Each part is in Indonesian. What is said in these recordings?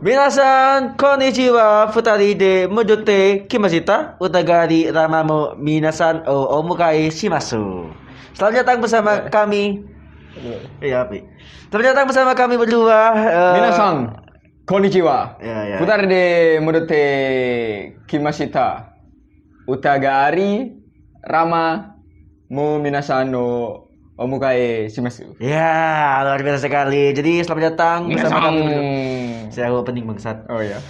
Minasan konnichiwa futari de mujute kimashita utagari ramamu minasan o omukai shimasu. Selamat datang bersama kami. Iya, Pi. Selamat datang bersama kami berdua. Minasan konnichiwa. Ya. Futari de mujute kimashita utagari ramamu minasan o omukai shimasu. Ya, luar biasa sekali. Jadi selamat datang bersama kami berdua. Saya opening bangsat. Oh iya.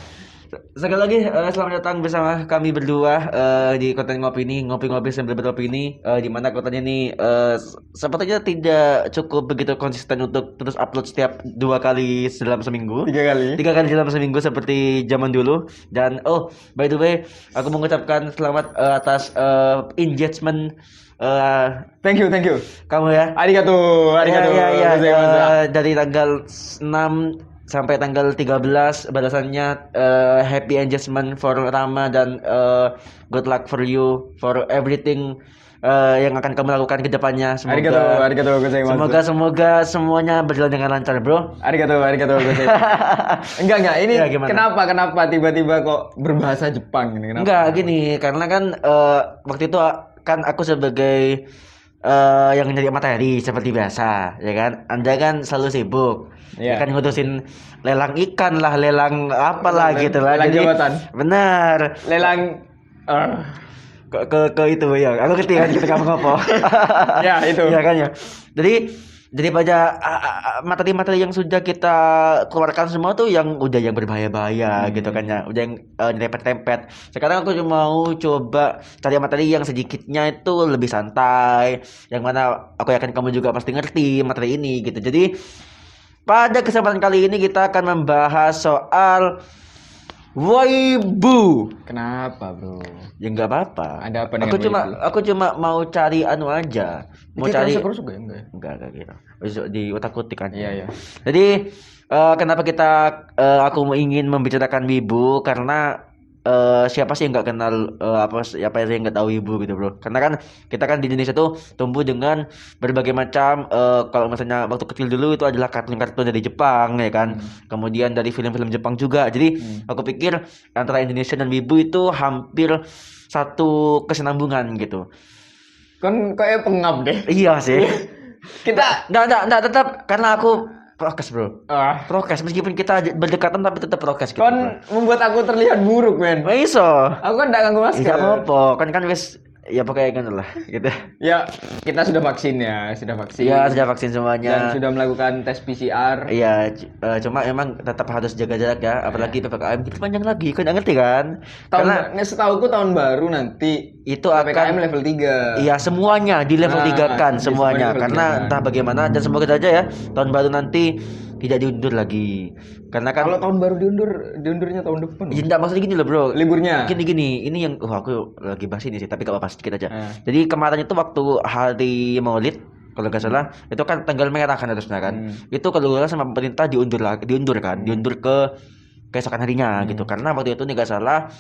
Sekali lagi selamat datang bersama kami berdua di konten ngopi ini, ngopi-ngopi sambil beropini, di mana kontennya ini sepertinya tidak cukup begitu konsisten untuk terus upload setiap 2 kali dalam seminggu. 3 kali. 3 kali dalam seminggu seperti zaman dulu. Dan by the way, aku mengucapkan selamat atas engagement Thank you. kamu ya. Arigato. Ya. Dari tanggal 6 sampai tanggal 13 balasannya happy engagement for Rama dan good luck for you for everything yang akan kamu lakukan ke depannya. Arigato gozaimasu. Semoga semuanya berjalan dengan lancar, bro. Arigato gozaimasu. Enggak. Ini ya, kenapa tiba-tiba kok berbahasa Jepang ini? Kenapa? Enggak, gini, karena kan waktu itu kan aku sebagai yang nyari materi seperti biasa, ya kan? Anda kan selalu sibuk. Yeah. Ya kan ngurusin lelang ikan lah, lelang apalah gitu lah. Lelang Jadi jabatan. benar. Lelang ke itu ya. Aku ngerti kan kita kamu ngopo. Ya, itu. Ya kan ya. Jadi daripada materi-materi yang sudah kita keluarkan semua tuh yang berbahaya-bahaya gitu kan ya, udah yang nyerempet-nyerempet. Sekarang aku cuma mau coba cari materi yang sedikitnya itu lebih santai, yang mana aku yakin kamu juga pasti ngerti materi ini gitu. Jadi pada kesempatan kali ini kita akan membahas soal waibu. Kenapa, bro? Ya nggak apa-apa. Ada apa dengan Aku cuma mau cari aja. Mau cari kerusuk ya? Enggak. Enggak gitu. Besok di otak-otik kan. Iya. Jadi kenapa aku ingin membicarakan wibu karena siapa sih yang nggak kenal siapa yang nggak tahu wibu gitu, bro. Karena kan kita kan di Indonesia tuh tumbuh dengan berbagai macam kalau misalnya waktu kecil dulu itu adalah kartun-kartun dari Jepang ya kan. Kemudian dari film-film Jepang juga. Jadi aku pikir antara Indonesia dan wibu itu hampir satu kesinambungan gitu. Kan kayak pengap deh. Iya sih. Kita enggak tetap karena aku prokes, bro. Prokes meskipun kita berdekatan tapi tetap prokes gitu. Kan membuat aku terlihat buruk, men. Iso. Aku kan enggak nganggo masker. Enggak apa-apa. Kan wis ya pokoknya kan lah gitu. Ya, kita sudah vaksin. Ya, sudah vaksin semuanya. Dan sudah melakukan tes PCR. Iya, cuma emang tetap harus jaga jarak ya, apalagi PPKM kita panjang lagi. Kan enggak ngerti kan? Karena setauku tahun baru nanti itu PPKM akan level 3. Iya, semuanya di level 3 kan semuanya. Karena 3. Entah bagaimana dan semoga saja ya tahun baru nanti tidak diundur lagi. Karena kan kalau tahun baru diundurnya tahun depan. Ya enggak, maksudnya gini loh, bro. Liburnya. Gini. Ini yang aku lagi bahas ini sih, tapi gak apa-apa sedikit aja. Jadi kemarin itu waktu hari Maulid kalau nggak salah itu kan tanggal merah kan harusnya kan. Itu kalau nggak salah sama pemerintah diundur ke keesokan harinya gitu. Karena waktu itu nggak salah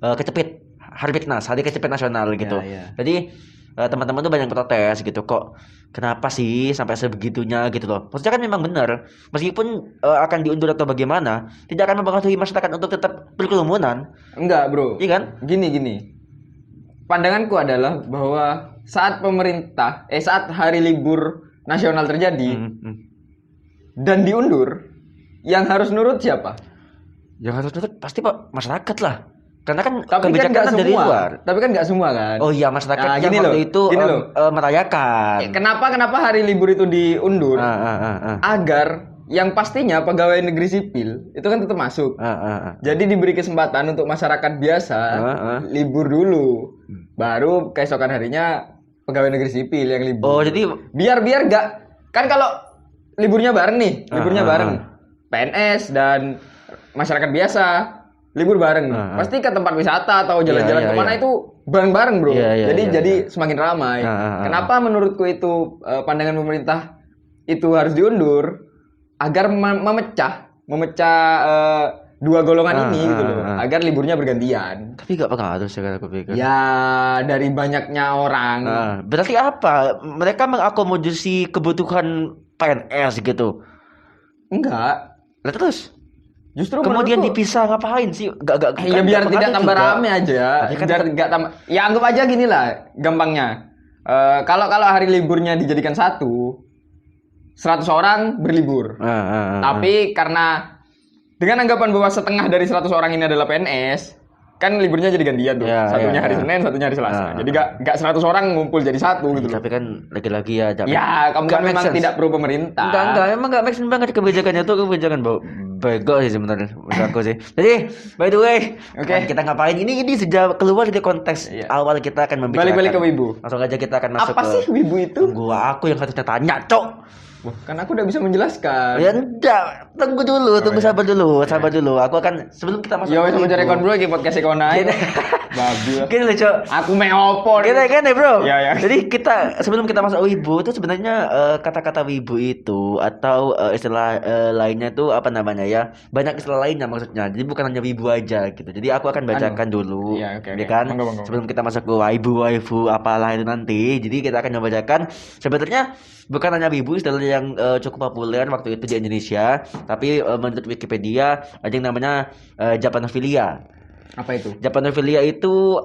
kecepit Harfiknas, hari kecepit nasional gitu. Jadi teman-teman tuh banyak protes gitu, kok kenapa sih sampai sebegitunya gitu loh. Maksudnya kan memang benar, meskipun akan diundur atau bagaimana, tidak akan mempengaruhi masyarakat untuk tetap berkerumunan. Enggak, bro. Iya kan? Gini. Pandanganku adalah bahwa saat hari libur nasional terjadi dan diundur, yang harus nurut siapa? Yang harus nurut pasti Pak masyarakat lah. Karena kan kebijakan dari luar. Tapi kan nggak semua kan. Oh iya, masyarakat yang waktu itu merayakan. Kenapa hari libur itu diundur? Agar yang pastinya pegawai negeri sipil itu kan tetap masuk. Jadi diberi kesempatan untuk masyarakat biasa libur dulu. Baru keesokan harinya pegawai negeri sipil yang libur. Oh, jadi biar nggak, kan kalau liburnya bareng nih, PNS dan masyarakat biasa libur bareng, pasti ke tempat wisata atau jalan-jalan kemana itu bareng-bareng, bro. Jadi semakin ramai. Kenapa menurutku itu pandangan pemerintah itu harus diundur agar memecah dua golongan ini gitu loh, agar liburnya bergantian. Tapi nggak pengaruh sih kalau aku pikir. Ya dari banyaknya orang. Berarti apa? Mereka mengakomodasi kebutuhan PNS gitu? Enggak. Lah terus? Justru kemudian dipisah ngapain sih? Gak ya biar tidak tambah rame aja. Biar enggak tambah. Ya anggap aja gini lah, gampangnya. Kalau hari liburnya dijadikan 100 orang berlibur. Tapi karena dengan anggapan bahwa setengah dari 100 orang ini adalah PNS, kan liburnya jadi gantian tuh. Satunya hari Senin, satunya hari Selasa. Jadi enggak 100 orang ngumpul jadi satu gitu. Tapi kan lagi-lagi ya. Ya, kamu kan memang tidak pro pemerintah. Enggak, emang enggak make sense banget kebijakannya tuh, kebijakan bego sih sebenarnya menurut aku sih. Jadi, by the way, kita ngapain? Ini sejak keluar dari konteks awal kita akan membicarakan. Balik ke wibu. Langsung aja kita akan masuk Apa sih wibu itu? Aku yang harusnya tanya, Cok. Wah, kan aku udah bisa menjelaskan. Ya enggak, tunggu dulu, sabar dulu. Aku akan sebelum kita masuk. Yo, sama rekon bro iki podcast ekon aja. Babi. Gini loh, Cok. Aku mau opo. Gini, Bro. Ya. Jadi sebelum kita masuk wibu itu sebenarnya kata-kata wibu itu atau istilah lainnya itu apa namanya ya? Banyak istilah lainnya maksudnya. Jadi bukan hanya wibu aja gitu. Jadi aku akan bacakan dulu. Iya, oke. Kan? Monggo. Sebelum kita masuk ke waifu apalah itu nanti. Jadi kita akan membacakan sebenarnya bukan hanya wibu, istilah yang cukup populer waktu itu di Indonesia, tapi menurut Wikipedia ada yang namanya Japanophilia. Apa itu? Japanophilia itu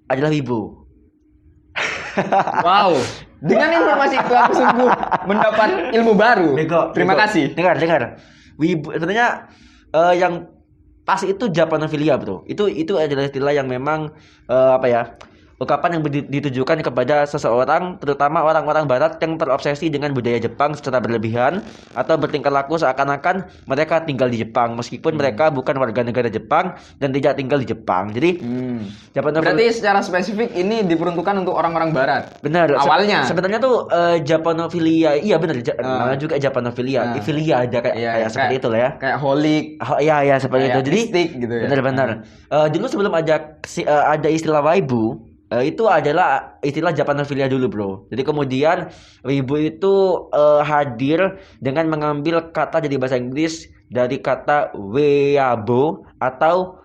adalah wibu. Wow. Dengan informasi itu aku sungguh mendapat ilmu baru. Terima kasih. Dengar. Wibu sebenarnya yang pas itu Japanophilia, Bro. Itu adalah istilah yang memang ungkapan yang ditujukan kepada seseorang, terutama orang-orang barat yang terobsesi dengan budaya Jepang secara berlebihan atau bertingkah laku seakan-akan mereka tinggal di Jepang meskipun mereka bukan warga negara Jepang dan tidak tinggal di Jepang. Jadi berarti secara spesifik ini diperuntukkan untuk orang-orang barat. Benar. Awalnya sebenarnya tuh Japanophilia, iya benar. Namanya juga Japanophilia. Filia ada kayak seperti itu lah ya. Kayak holik. Iya seperti itu. Jadi gitu ya. Benar. Dulu sebelum ada istilah waibu, itu adalah istilah Japanophilia dulu, Bro. Jadi kemudian wibu itu hadir dengan mengambil kata jadi bahasa Inggris dari kata weeabo atau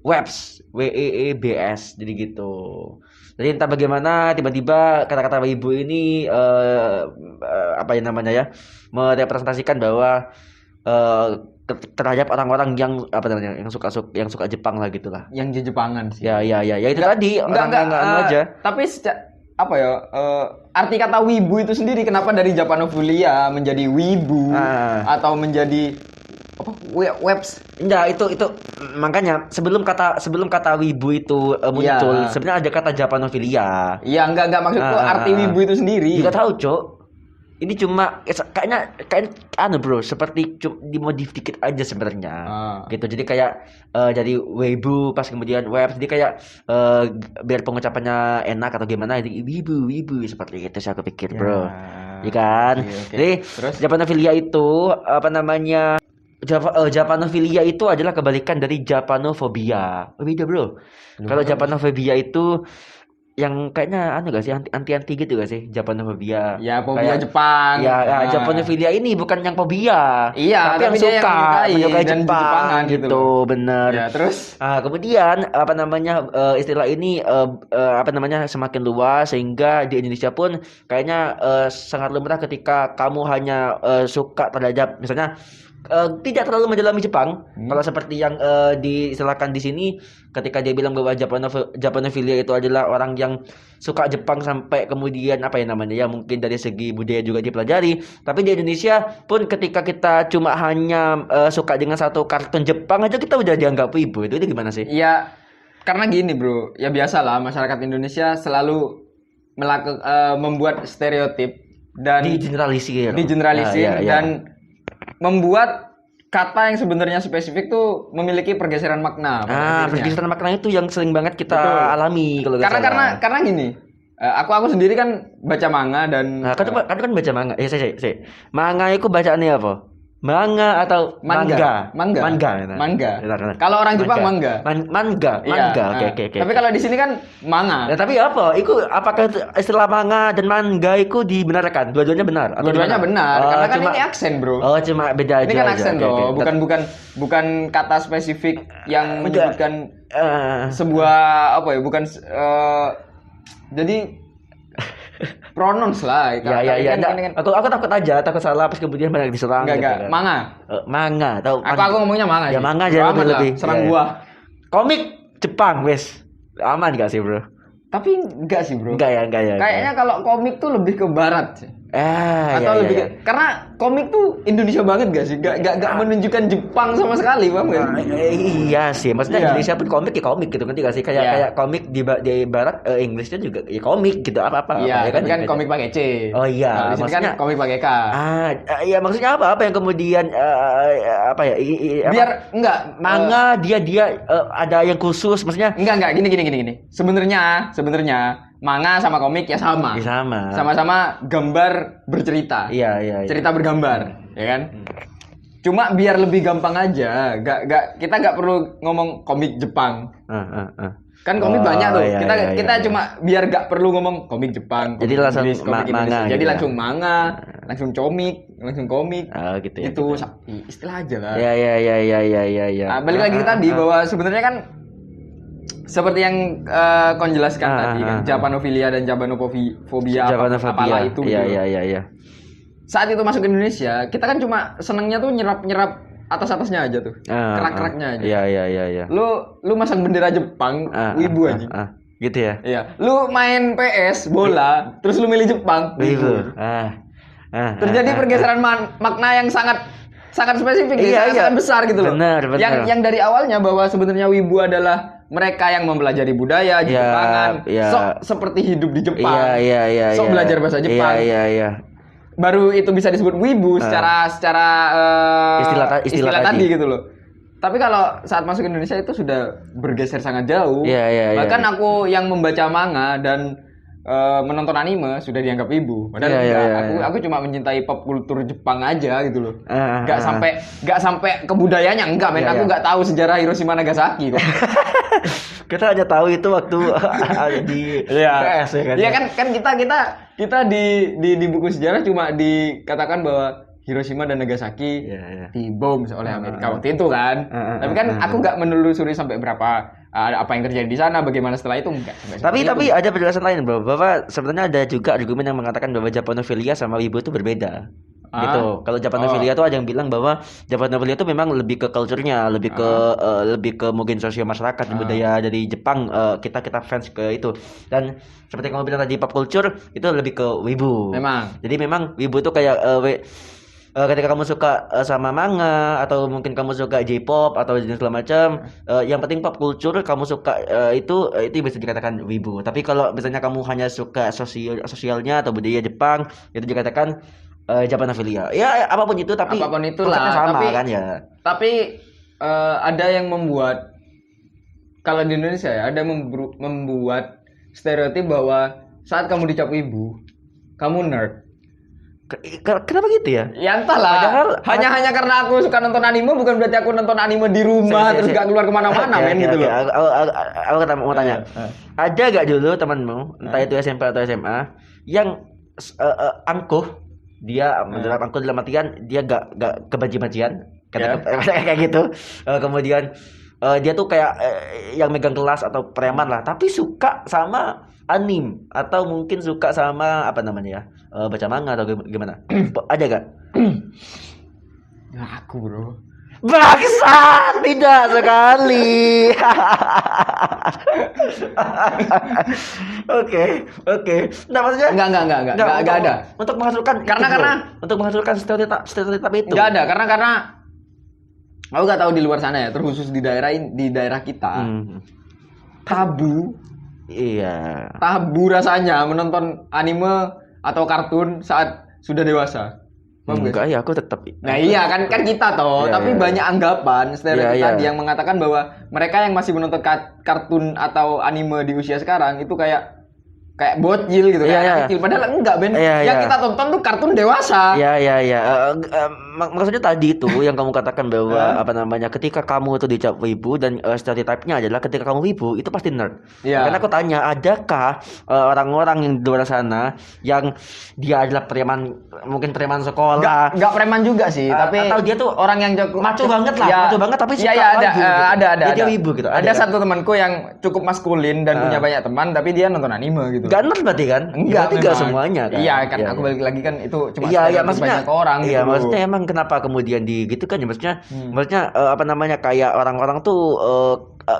webs, weebs, jadi gitu. Jadi entah bagaimana tiba-tiba kata-kata wibu ini merepresentasikan bahwa terhadap orang-orang yang yang suka Jepang lah gitulah. Yang Jepangan sih. Ya itu tadi enggak aja. Tapi arti kata wibu itu sendiri kenapa dari Japanophilia menjadi wibu atau menjadi webs? Enggak, itu makanya sebelum kata wibu itu muncul sebenarnya ada kata Japanophilia. Iya, enggak maksudku arti wibu itu sendiri. Enggak tahu, Cok. Ini cuma kayaknya bro, seperti dimodif dikit aja sebenarnya. Gitu. Jadi kayak jadi weibo pas kemudian web, jadi kayak biar pengucapannya enak atau gimana, jadi wibu seperti itu sih aku pikir, bro. Iya kan? Okay. Jadi terus Japanophilia itu Japanophilia itu adalah kebalikan dari Japanofobia. Beda, bro. Kalau Japanofobia itu yang kayaknya gak sih anti gitu gak sih Japanofobia? Ya fobia kayak, Jepang. Ya Japanophilia ini bukan yang fobia. Iya, tapi yang suka menyukai Jepang gitu, bener. Ya, terus kemudian istilah ini semakin luas sehingga di Indonesia pun kayaknya sangat lumrah ketika kamu hanya suka terhadap misalnya tidak terlalu mendalami Jepang. Kalau seperti yang diistilahkan di sini, ketika dia bilang bahwa Japanophilia itu adalah orang yang suka Jepang sampai kemudian mungkin dari segi budaya juga dipelajari. Tapi di Indonesia pun ketika kita cuma hanya suka dengan satu kartun Jepang aja kita udah dianggap wibu. Itu gimana sih? Iya, karena gini, bro. Ya biasalah masyarakat Indonesia selalu membuat stereotip dan digeneralisir dan membuat kata yang sebenarnya spesifik tuh memiliki pergeseran makna. Pergeseran makna itu yang sering banget kita alami kalau karena gini. Aku sendiri kan baca manga dan kan baca manga. Manga itu bacaannya apa? Manga atau manga? Manga. Kalau orang Jepang manga. Manga. Oke. Tapi kalau di sini kan manga. Ya, tapi apa? Apakah istilah manga dan manga itu dibenarkan? Dua-duanya benar? Dua-duanya benar. Karena kan ini aksen, bro. Cuma beda aja. Ini kan aksen loh. Bukan kata spesifik yang menyebutkan sebuah bukan. Jadi Pronouns lah. Iya. Aku takut aja, takut salah pas kemudian banyak diserang. Enggak. Manga. Manga, tahu. Aku ngomongnya manga ya, sih. Manga aja lebih. Serang gua. Komik Jepang, wes. Aman gak sih, Bro? Tapi enggak sih, Bro. Enggak ya. Kayaknya kalau komik tuh lebih ke barat sih. Atau lebih iya. karena komik tuh Indonesia banget gak sih? Gak menunjukkan Jepang sama sekali, paham gak? Iya sih, maksudnya Indonesia pun komik ya komik gitu, ngerti gak sih? Kayak komik di barat Inggrisnya juga ya komik gitu apa-apa. Iya, kan komik pakai C. Oh iya, nah, di sini kan komik pakai K. Iya maksudnya apa yang kemudian apa ya? Biar enggak manga dia ada yang khusus, maksudnya enggak gini. Sebenarnya manga sama komik ya sama. Sama-sama gambar bercerita. Iya. Cerita bergambar, ya kan? Cuma biar lebih gampang aja, kita nggak perlu ngomong komik Jepang. Kan komik banyak tuh. Kita cuma biar nggak perlu ngomong komik Jepang. Jadi langsung manga. Jadi langsung manga, langsung komik. Gitu ya. Itu istilah aja lah. Iya. Nah, balik lagi tadi bahwa sebenarnya kan seperti yang kau jelaskan tadi kan, Japanofilia dan Japanofobia apalah itu. Iya. Saat itu masuk ke Indonesia, kita kan cuma senengnya tuh nyerap atas-atasnya aja tuh. Kerak-keraknya aja. Iya. Lu masang bendera Jepang, wibu aja. Gitu ya. Iya. Lu main PS bola, terus lu milih Jepang, wibu. Terjadi pergeseran makna yang sangat spesifik, sangat besar gitu loh. Benar. Yang dari awalnya bahwa sebenarnya wibu adalah mereka yang mempelajari budaya Jepangan, sok seperti hidup di Jepang, sok belajar bahasa Jepang. Iya. Baru itu bisa disebut wibu secara istilah tadi gitu loh. Tapi kalau saat masuk Indonesia itu sudah bergeser sangat jauh. Bahkan aku yang membaca manga dan menonton anime sudah dianggap wibu. Padahal aku cuma mencintai pop kultur Jepang aja gitu loh. Enggak sampai ke budayanya enggak, men. Aku enggak tahu sejarah Hiroshima Nagasaki kok. Kita hanya tahu itu waktu di PS ya kan. Iya kan kita di buku sejarah cuma dikatakan bahwa Hiroshima dan Nagasaki dibom oleh Amerika waktu itu kan. Tapi kan aku nggak menelusuri sampai berapa apa yang terjadi di sana, bagaimana setelah itu enggak. Tapi ada penjelasan lain bahwa sebenarnya ada juga argumen yang mengatakan bahwa Japanofilia sama wibu itu berbeda. Gitu. Kalau Japanofilia tuh ada yang bilang bahwa Japanofilia itu memang lebih ke culture-nya, lebih ke mungkin sosial masyarakat budaya dari Jepang, kita fans ke itu. Dan seperti kamu bilang tadi pop culture itu lebih ke wibu. Memang. Jadi memang wibu tuh kayak ketika kamu suka sama manga atau mungkin kamu suka J-pop atau jenis segala macam, yang penting pop culture kamu suka itu bisa dikatakan wibu. Tapi kalau misalnya kamu hanya suka sosialnya atau budaya Jepang, itu dikatakan Japanofilia. Ya apapun itu, tapi apapun itulah sama tapi, kan ya. Tapi ada yang membuat, kalau di Indonesia ya, ada membuat stereotip bahwa saat kamu dicap wibu, kamu nerd. Kenapa gitu ya? Ya entahlah. Hanya karena aku suka nonton anime bukan berarti aku nonton anime di rumah terus gak keluar kemana-mana, men gitu loh. Aku mau tanya. Ada gak dulu temanmu, entah itu SMP atau SMA, yang angkuh, dia menurut angkuh dalam artian dia gak kebaji-bajian, kayak gitu. Kemudian dia tuh kayak yang megang kelas atau preman lah, tapi suka sama anime atau mungkin suka sama apa namanya ya, baca manga atau gimana? Ada gak? Ya aku bro. Bangsat, tidak sekali. Oke. Nah maksudnya enggak ada. Untuk menghasilkan untuk menghasilkan stereotip itu. Enggak ada karena aku enggak tahu di luar sana ya, terkhusus di daerah kita. Tabu. Iya. Tabu rasanya menonton anime atau kartun saat sudah dewasa. Enggak ya, aku tetap. Nah iya kan kita toh, tapi banyak anggapan stereotip tadi yang mengatakan bahwa mereka yang masih menonton kartun atau anime di usia sekarang itu kayak bocil gitu, kayak anak kecil. Padahal enggak, Ben. Yang kita tonton tuh kartun dewasa. Iya. maksudnya tadi itu yang kamu katakan bahwa apa namanya ketika kamu itu dicap wibu dan stereotipnya adalah ketika kamu wibu itu pasti nerd. Karena aku tanya adakah orang-orang yang di luar sana yang dia adalah preman, mungkin preman sekolah. Enggak preman juga sih, tapi atau dia tuh orang yang maco banget lah, maco banget tapi suka ada. Dia wibu gitu. Ada satu temanku yang cukup maskulin dan punya banyak teman tapi dia nonton anime gitu. Gak nerd berarti kan? Enggak semuanya kan. Iya kan aku balik lagi kan itu cuma maksudnya banyak orang gitu. Iya, maksudnya emang kenapa kemudian gitu kan ya maksudnya apa namanya kayak orang-orang tuh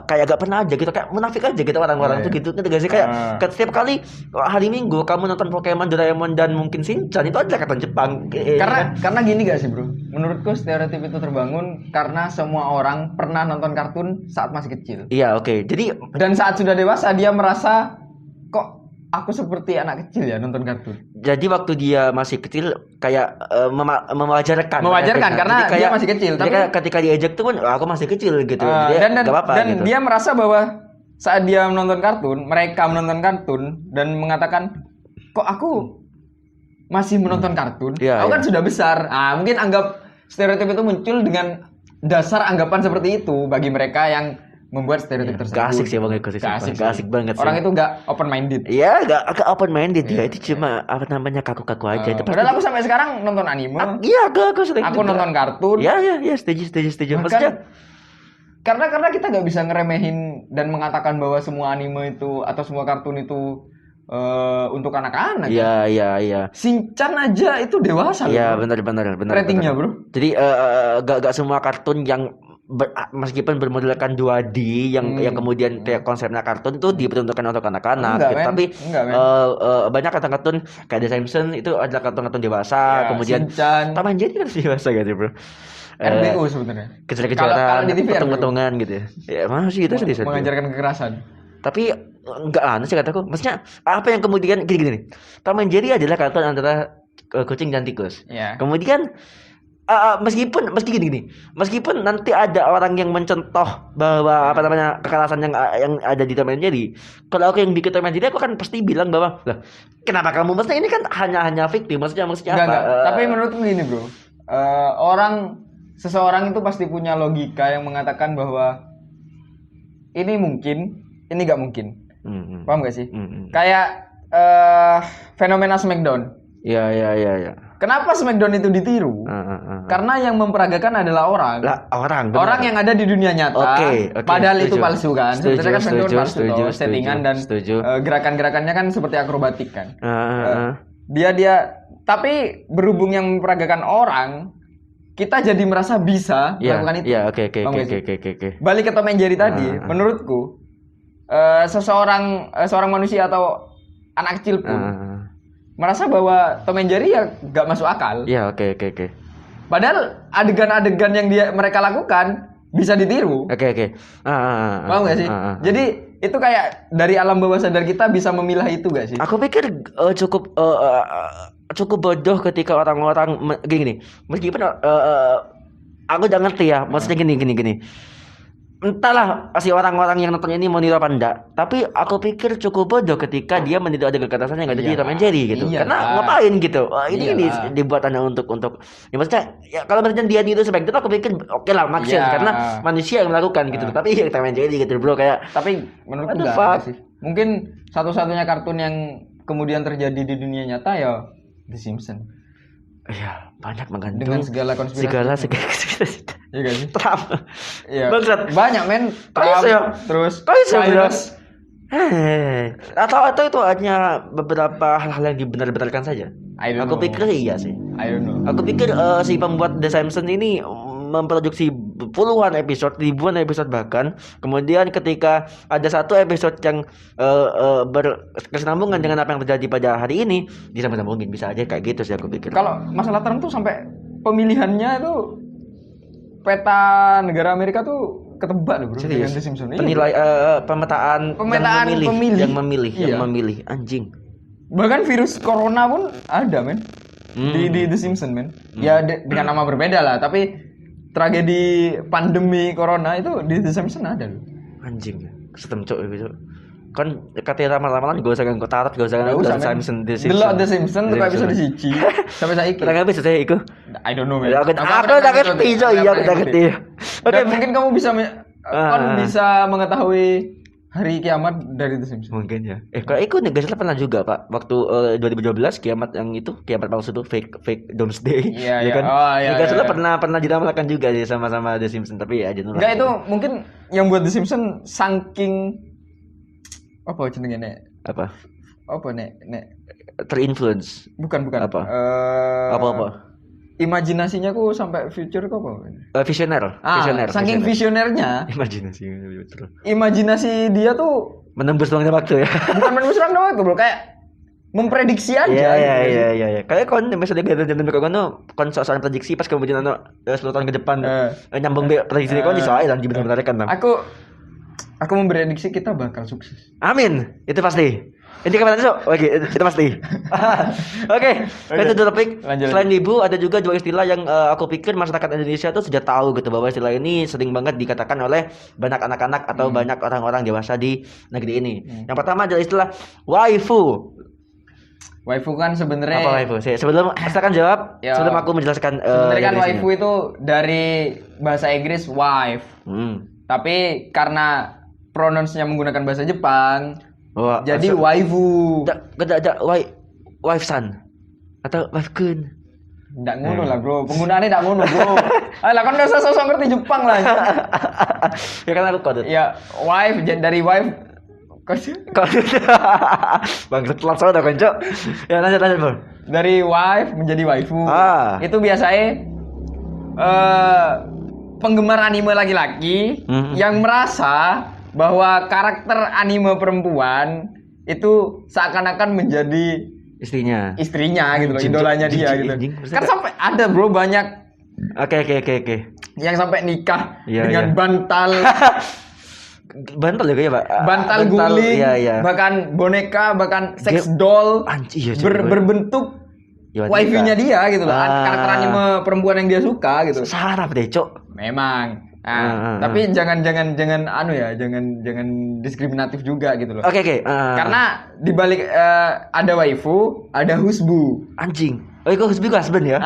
kayak gak pernah aja gitu, kayak munafik aja gitu orang-orang tuh gitu. Ngerti gak sih kayak setiap kali hari Minggu kamu nonton Pokemon, Doraemon dan mungkin Shinchan itu aja kartun Jepang. Karena gini gak sih, Bro? Menurutku stereotip itu terbangun karena semua orang pernah nonton kartun saat masih kecil. Iya, oke. Jadi dan saat sudah dewasa dia merasa kok aku seperti anak kecil ya nonton kartun. Jadi waktu dia masih kecil kayak mewajarkan karena kayak, dia masih kecil. Tapi ketika diajak tuh aku masih kecil gitu. Dan gitu. Dia merasa bahwa saat dia menonton kartun, mereka menonton kartun dan mengatakan kok aku masih menonton kartun. Aku kan sudah besar. Mungkin anggap stereotip itu muncul dengan dasar anggapan seperti itu bagi mereka yang membuat stereotip tersebut. Gak asik sih bang, gak asik banget sih. Orang itu gak open minded. Iya, gak open minded ya. Itu cuma apa namanya kaku-kaku aja. Itu padahal aku sampai sekarang nonton anime. Iya, aku sering. Aku nonton kartun. Iya, setuju. Maksudnya karena kita gak bisa ngeremehin dan mengatakan bahwa semua anime itu atau semua kartun itu untuk anak-anak. Iya. Shinchan aja itu dewasa. Iya, benar. Ratingnya, Bro. Jadi gak semua kartun yang meskipun bermodelkan 2D yang kemudian konsepnya kartun itu diperuntukkan untuk anak-anak gitu. Tapi banyak kartun kayak The Simpsons itu adalah kartun dewasa, kemudian Tom and Jerry kan dewasa gitu, Bro. RBU sebenarnya. Kejar-kejaran, potong-potongan gitu ya. Ya masih itu sedih. Mengajarkan kekerasan. Tapi enggak aneh sih kataku. Maksudnya apa yang kemudian gini nih. Tom and Jerry adalah kartun antara kucing dan tikus. Kemudian meskipun nanti ada orang yang mencontoh bahwa apa namanya kekerasan yang ada di Tom and Jerry, kalau aku yang bikin Tom and Jerry aku kan pasti bilang bahwa lah kenapa kamu maksudnya ini kan hanya fiktif maksudnya apa? Tapi menurutku gini, Bro, seseorang itu pasti punya logika yang mengatakan bahwa ini mungkin, ini nggak mungkin. Paham gak sih? Kayak fenomena Smackdown. Iya. Kenapa Smackdown itu ditiru? Karena yang memperagakan adalah orang yang ada di dunia nyata. Padahal itu palsu kan. Sebenarnya kan Smackdown palsu toh, settingan dan gerakan-gerakannya kan seperti akrobatik kan. Dia tapi berhubung yang memperagakan orang, kita jadi merasa bisa melakukan itu. Iya, oke. Balik ke Tom and Jerry tadi, menurutku seorang manusia atau anak kecil pun merasa bahwa Tom and Jerry ya gak masuk akal. Iya, oke. Padahal adegan-adegan yang mereka lakukan bisa ditiru. Oke. Paham gak sih? Jadi itu kayak dari alam bawah sadar kita bisa memilah itu gak sih? Aku pikir cukup bodoh ketika orang-orang gini. Meskipun aku udah ngerti ya, maksudnya gini. Entahlah si orang-orang yang nonton ini mau niru apa enggak, tapi aku pikir cukup bodoh ketika dia meniru adegan kekerasan yang ada di Tom and Jerry gitu. Karena ngapain gitu? Ini dibuat hanya untuk ya maksudnya ya kalau misalnya dia niru sebaik itu aku pikir oke lah maksud karena manusia yang melakukan gitu. Tapi ya Tom and Jerry gitu, Bro, kayak tapi menurutku enggak sih. Mungkin satu-satunya kartun yang kemudian terjadi di dunia nyata ya The Simpsons. Iya, banyak mengandung dengan segala konspirasi. Iya gak sih? Trump. Iya. Banyak men. Terus virus. Atau itu hanya beberapa hal-hal yang dibenar-benarkan saja. Aku pikir iya sih. I don't know. Aku pikir si pembuat The Simpsons ini memproduksi puluhan episode, ribuan episode bahkan. Kemudian ketika ada satu episode yang berkesinambungan dengan apa yang terjadi pada hari ini, disambung-sambungin bisa aja kayak gitu sih aku pikir. Kalau masalah Trump tuh sampai pemilihannya itu peta negara Amerika tuh ketebak loh, Bro. Dengan The Simpsons. Pemetaan yang memilih anjing. Bahkan virus corona pun ada, men. Di The Simpsons, men. Ya dengan nama berbeda lah, tapi tragedi pandemi corona itu di The Simpsons ada loh. Anjing, sistem cok itu. Kan katanya lama-lama gak usah ganggu tarot, gak usah ganggu Simpson. Delok The Simpson untuk episode 1 sampai saiki. Kurang habis saya iku. I don't know, man. Aku udah ngerti, Cok. Iya, aku udah ngerti. Oke, mungkin kamu bisa bisa mengetahui hari kiamat dari The Simpsons. Mungkin ya. Kalau itu nggak salah pernah juga Pak. Waktu 2012 kiamat yang itu kiamat palsu itu fake doomsday. Iya, ya kan. Nggak salah iya. pernah diramalkan juga sih sama The Simpsons tapi ya aja nolak. Enggak, itu mungkin yang buat The Simpsons saking apa jenenge nek? Apa? Apa nek? Terinfluence. Bukan. Apa? Apa? Imajinasinya ku sampai future kok apa? Visioner. Saking visionernya. Imajinasi dia tuh menembus ruang waktu ya. Bukan menembus ruang waktu, bro. Kayak memprediksi aja. Iya. Kayak misalnya jam kon soal prediksi pas kemudian 10 tahun ke depan nyambung prediksi kon iso ae lan dibener-bener kan. Aku memprediksi kita bakal sukses. Amin. Itu pasti. Ini kapan besok? Oke, itu pasti. Oke. Itu topik. Selain ibu, ada juga dua istilah yang aku pikir masyarakat Indonesia tuh sudah tahu gitu bahwa istilah ini sering banget dikatakan oleh banyak anak-anak atau banyak orang-orang dewasa di negeri ini. Yang pertama adalah istilah waifu. Waifu kan sebenarnya apa waifu? Sebelum silakan jawab. Ya, sebelum aku menjelaskan. Sebenarnya kan waifu itu dari bahasa Inggris wife. Tapi karena pronounce-nya menggunakan bahasa Jepang. Jadi waifu. Ada wife son atau wife kun. Nggak ngono lah, bro. Penggunaannya nggak ngono, bro. Alah kan udah sosok ngerti Jepang lah. Ya kan aku kode. Ya, wife dari wife kode. Bang setelah soal udah konco. Ya lanjut, Bro. Dari wife menjadi waifu. Itu biasanya penggemar anime laki-laki yang merasa bahwa karakter anime perempuan itu seakan-akan menjadi istrinya gitu loh, idolanya dia gitu. Kan sampai ada, bro, banyak. Oke. Yang sampai nikah dengan bantal. Bantal ya Pak. Bantal guling, bahkan boneka, bahkan sex doll berbentuk wifi-nya dia gitu loh. Karakter anime perempuan yang dia suka gitu. Sarap deh, Cok. Memang. Tapi jangan jangan diskriminatif juga gitu loh. Oke. Karena di balik ada waifu, ada husbu. Anjing. Oh, itu husbu husband ya?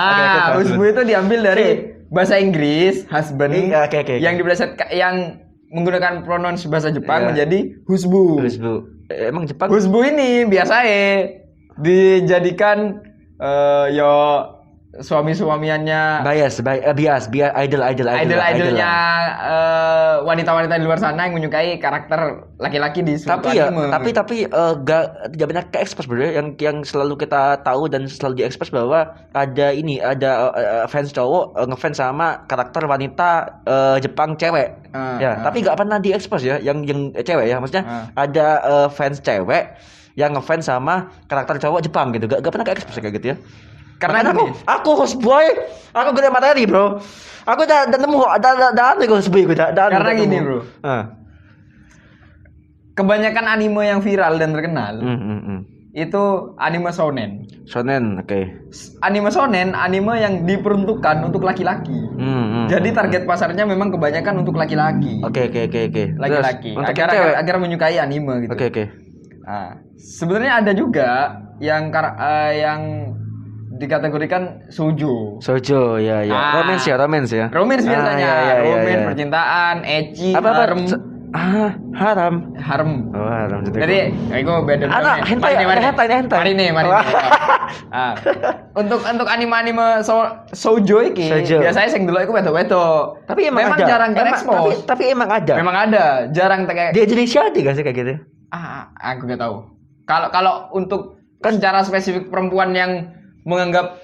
Husbu itu diambil dari bahasa Inggris, husband. Yang dipleset yang menggunakan pronounce bahasa Jepang menjadi husbu. Emang Jepang? Husbu ini biasanya dijadikan suami-suamiannya bias idolnya wanita-wanita di luar sana yang menyukai karakter laki-laki di suatu anime. Tapi tidak banyak ke expose bro. Yang selalu kita tahu dan selalu diekspos bahwa ada fans cowok ngefans sama karakter wanita Jepang cewek. Tapi nggak pernah diekspos ya yang cewek ya. Maksudnya ada fans cewek yang ngefans sama karakter cowok Jepang gitu. Gak pernah ke expose kayak gitu ya. Karena aku host boy, aku gede materi, bro. Aku udah nemu ada host boy gue karena gini, bro. Kebanyakan anime yang viral dan terkenal itu anime shonen. Oke. Anime shonen, anime yang diperuntukkan untuk laki-laki. Jadi target pasarnya memang kebanyakan untuk laki-laki. Oke. Laki-laki. Agar menyukai anime gitu. Oke. Sebenarnya ada juga yang dikategorikan shoujo ya. Romance ya. Romance biasanya. Romance, percintaan, ecchi, harem. Harem. Oh, harem. Jadi, itu beda. Hentai. Mari nih. Untuk anime shoujo iki biasanya sing delok iku wedok-wedok. Tapi emang memang ada. Jarang terekspos. Tapi emang ada. Memang ada, jarang kayak. Di Indonesia ada enggak sih kayak gitu? Aku enggak tahu. Kalau untuk kan secara spesifik perempuan yang menganggap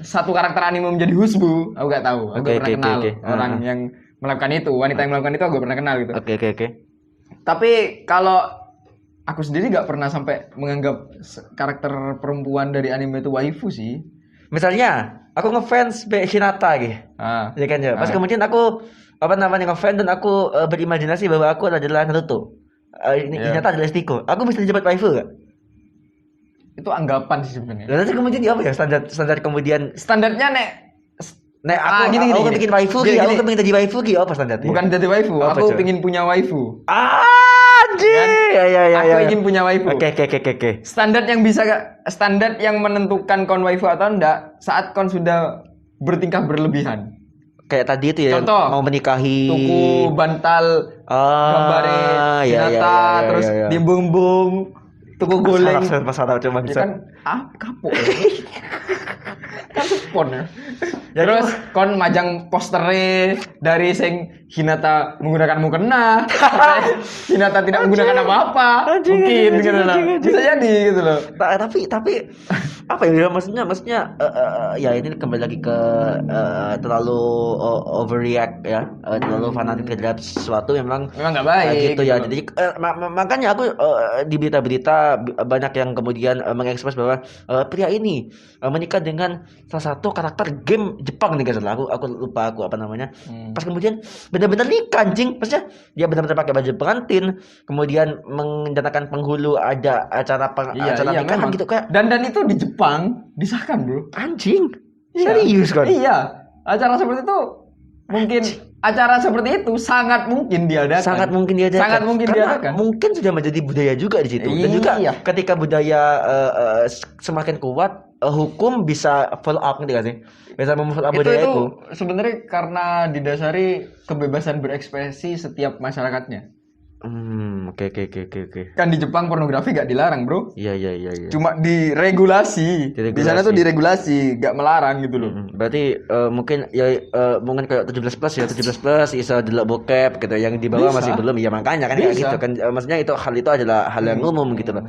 satu karakter anime menjadi husbu, aku gak tahu. Aku pernah kenal orang yang melakukan itu, wanita yang melakukan itu aku pernah kenal gitu. Oke. Tapi kalau aku sendiri gak pernah sampai menganggap karakter perempuan dari anime itu waifu sih. Misalnya, aku ngefans Hinata gitu. Ya kan ya. Pas kemudian aku ngefans dan aku berimajinasi bahwa aku adalah Naruto. Hinata adalah Stiko. Aku bisa dijabat waifu gak? Itu anggapan sih sebenarnya. Lalu kemudian apa ya standar kemudian standarnya aku bikin waifu aku pengen jadi waifu apa standarnya? Bukan jadi waifu, aku pengen punya waifu. Anjir. Aku ingin punya waifu. Oke. Standar yang menentukan kon waifu atau enggak saat kon sudah bertingkah berlebihan. Kayak tadi itu ya, contoh, mau menikahi, tuku bantal, gambarin Hinata, terus dibumbung, tuku guling. Salah cuma ya kan, kapok ya. Kan spon ya. Terus kon majang posternya dari sing Hinata menggunakan mukena, Hinata tidak menggunakan apa-apa, mungkin gitu loh. Bisa jadi gitu loh. Tapi apa ya maksudnya ya ini kembali lagi ke terlalu overreact ya, terlalu fanatik terhadap sesuatu memang nggak baik gitu ya. Jadi makanya aku di berita-berita banyak yang kemudian mengekspos bahwa pria ini menikah dengan salah satu karakter game Jepang nih guys. Aku lupa apa namanya. Pas kemudian benar-benar nikah anjing. Maksudnya dia benar-benar pakai baju pengantin, kemudian mendatangkan penghulu, ada acara nikahan gitu kayak. Dan itu di Jepang disahkan, bro. Anjing. Serius kan? Iya. Acara seperti itu acara seperti itu sangat mungkin diadakan. Sangat mungkin diadakan. Mungkin sudah menjadi budaya juga di situ. Dan juga ketika budaya semakin kuat, hukum bisa follow up gitu kan sih? Bisa memfollow up budaya itu. Sebenarnya karena didasari kebebasan berekspresi setiap masyarakatnya. Oke. Kan di Jepang pornografi gak dilarang, bro. Iya. Cuma diregulasi. Di sana tuh diregulasi, gak melarang gitu loh. Berarti mungkin kayak 17 plus ya, 17 plus bisa delok bokep gitu, yang di bawah masih belum. Ya makanya kan kayak gitu kan. Maksudnya hal itu adalah hal yang umum gitu loh.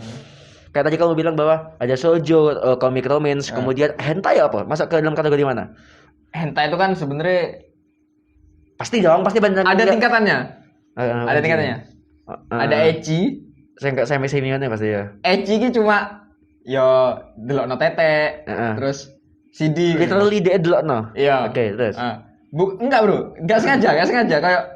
Kayak tadi kamu bilang bahwa ada shoujo, comic romance, kemudian hentai apa? Masuk ke dalam kategori mana? Hentai itu kan sebenarnya pasti banyak. Ada tingkatannya. Ada tingkatannya. Ada ecchi. Saya misalnya pasti ya. Ecchi ki cuma yo delokno tete, terus CD. Literally dia delokno. Iya. Oke, terus. Enggak, bro. Enggak sengaja kayak